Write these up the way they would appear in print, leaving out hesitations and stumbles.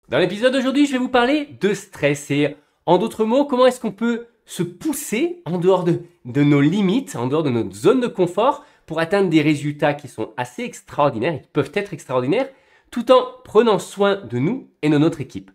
Dans l'épisode d'aujourd'hui, je vais vous parler de stress et en d'autres mots, comment est-ce qu'on peut se pousser en dehors de nos limites, en dehors de notre zone de confort pour atteindre des résultats qui sont assez extraordinaires et qui peuvent être extraordinaires tout en prenant soin de nous et de notre équipe.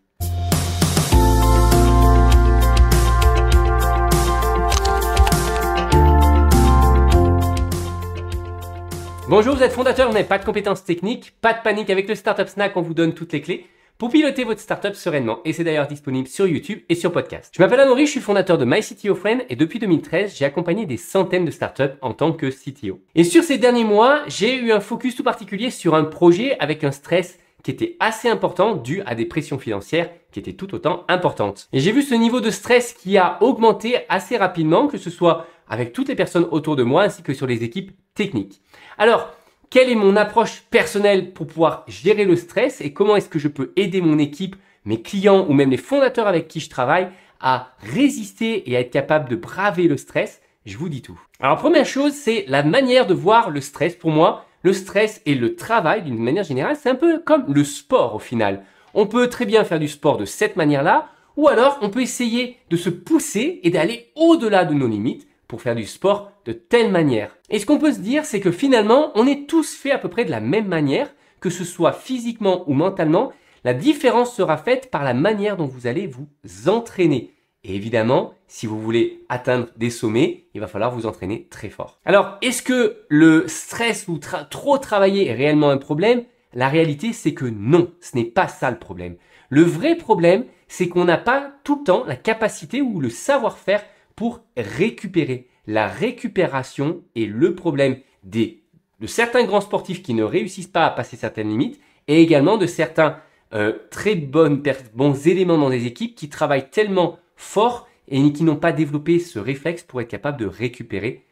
Bonjour, vous êtes fondateur, vous n'avez pas de compétences techniques, pas de panique, avec le Startup Snack, on vous donne toutes les clés pour piloter votre startup sereinement et c'est d'ailleurs disponible sur YouTube et sur podcast. Je m'appelle Amaury, je suis fondateur de MyCTOFriend et depuis 2013, j'ai accompagné des centaines de startups en tant que CTO. Et sur ces derniers mois, j'ai eu un focus tout particulier sur un projet avec un stress qui était assez important dû à des pressions financières qui étaient tout autant importantes. Et j'ai vu ce niveau de stress qui a augmenté assez rapidement, que ce soit avec toutes les personnes autour de moi ainsi que sur les équipes techniques. Alors, quelle est mon approche personnelle pour pouvoir gérer le stress et comment est-ce que je peux aider mon équipe, mes clients ou même les fondateurs avec qui je travaille à résister et à être capable de braver le stress? Je vous dis tout. Alors, première chose, c'est la manière de voir le stress. Pour moi, le stress et le travail, d'une manière générale, c'est un peu comme le sport au final. On peut très bien faire du sport de cette manière-là, ou alors on peut essayer de se pousser et d'aller au-delà de nos limites pour faire du sport de telle manière. Et ce qu'on peut se dire, c'est que finalement, on est tous faits à peu près de la même manière, que ce soit physiquement ou mentalement. La différence sera faite par la manière dont vous allez vous entraîner. Et évidemment, si vous voulez atteindre des sommets, il va falloir vous entraîner très fort. Alors, est-ce que le stress ou trop travailler est réellement un problème? La réalité, c'est que non, ce n'est pas ça le problème. Le vrai problème, c'est qu'on n'a pas tout le temps la capacité ou le savoir-faire pour récupérer. La récupération est le problème de certains grands sportifs qui ne réussissent pas à passer certaines limites et également de certains très bons éléments dans des équipes qui travaillent tellement fort et qui n'ont pas développé ce réflexe pour être capable de récupérer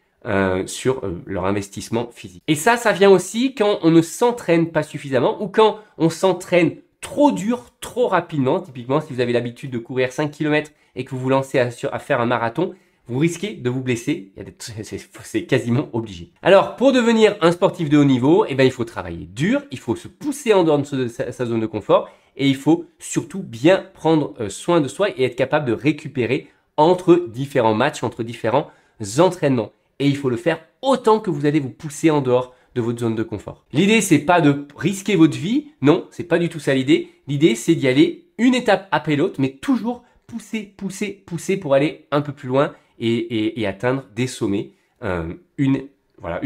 sur leur investissement physique. Et ça vient aussi quand on ne s'entraîne pas suffisamment ou quand on s'entraîne trop dur, trop rapidement. Typiquement, si vous avez l'habitude de courir 5 km et que vous vous lancez à faire un marathon, vous risquez de vous blesser. C'est quasiment obligé. Alors, pour devenir un sportif de haut niveau, il faut travailler dur, il faut se pousser en dehors de sa zone de confort et il faut surtout bien prendre soin de soi et être capable de récupérer entre différents matchs, entre différents entraînements. Et il faut le faire autant que vous allez vous pousser en dehors de votre zone de confort. L'idée, c'est pas de risquer votre vie. Non, c'est pas du tout ça l'idée. L'idée, c'est d'y aller une étape après l'autre, mais toujours pousser pour aller un peu plus loin et atteindre des sommets, une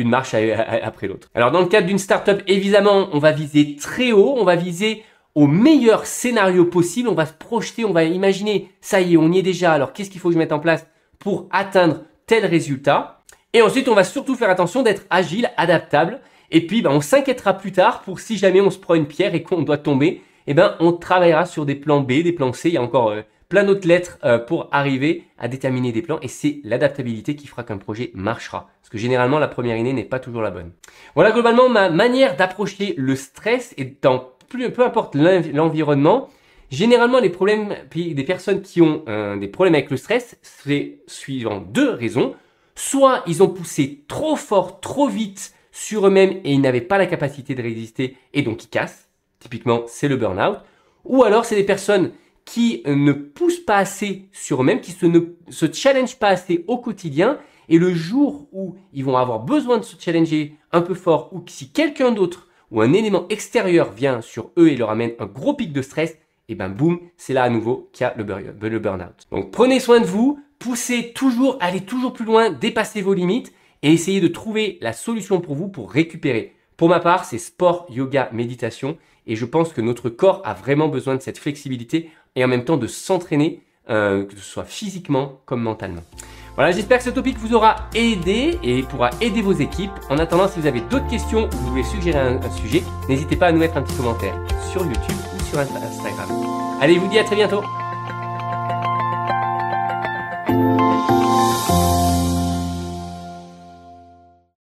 marche après l'autre. Alors, dans le cadre d'une startup, évidemment, on va viser très haut, on va viser au meilleur scénario possible, on va se projeter, on va imaginer, ça y est, on y est déjà, alors qu'est-ce qu'il faut que je mette en place pour atteindre tel résultat? Et ensuite, on va surtout faire attention d'être agile, adaptable. Et puis, on s'inquiétera plus tard pour si jamais on se prend une pierre et qu'on doit tomber, on travaillera sur des plans B, des plans C. Il y a encore plein d'autres lettres pour arriver à déterminer des plans. Et c'est l'adaptabilité qui fera qu'un projet marchera. Parce que généralement, la première idée n'est pas toujours la bonne. Voilà globalement ma manière d'approcher le stress et peu importe l'environnement. Généralement, les problèmes des personnes qui ont des problèmes avec le stress, c'est suivant deux raisons. Soit ils ont poussé trop fort, trop vite sur eux-mêmes et ils n'avaient pas la capacité de résister et donc ils cassent. Typiquement, c'est le burn-out. Ou alors, c'est des personnes qui ne poussent pas assez sur eux-mêmes, qui ne se challengent pas assez au quotidien. Et le jour où ils vont avoir besoin de se challenger un peu fort ou si quelqu'un d'autre ou un élément extérieur vient sur eux et leur amène un gros pic de stress, boum, c'est là à nouveau qu'il y a le burn-out. Donc, prenez soin de vous. Poussez toujours, allez toujours plus loin, dépassez vos limites et essayez de trouver la solution pour vous pour récupérer. Pour ma part, c'est sport, yoga, méditation et je pense que notre corps a vraiment besoin de cette flexibilité et en même temps de s'entraîner, que ce soit physiquement comme mentalement. Voilà, j'espère que ce topic vous aura aidé et pourra aider vos équipes. En attendant, si vous avez d'autres questions ou vous voulez suggérer un sujet, n'hésitez pas à nous mettre un petit commentaire sur YouTube ou sur Instagram. Allez, je vous dis à très bientôt.